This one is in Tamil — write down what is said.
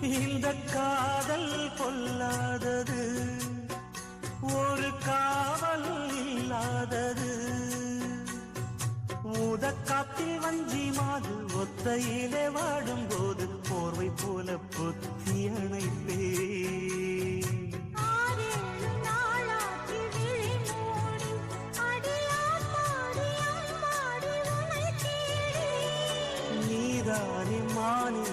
இந்த காதல் கொல்லாதது, ஒரு காவல் இல்லாதது. ஊதக்காத்தில் வஞ்சி மாது ஒத்தையிலே வாடும் போது போர்வை போல பொத்தி அணைப்பே. நீதானே மானே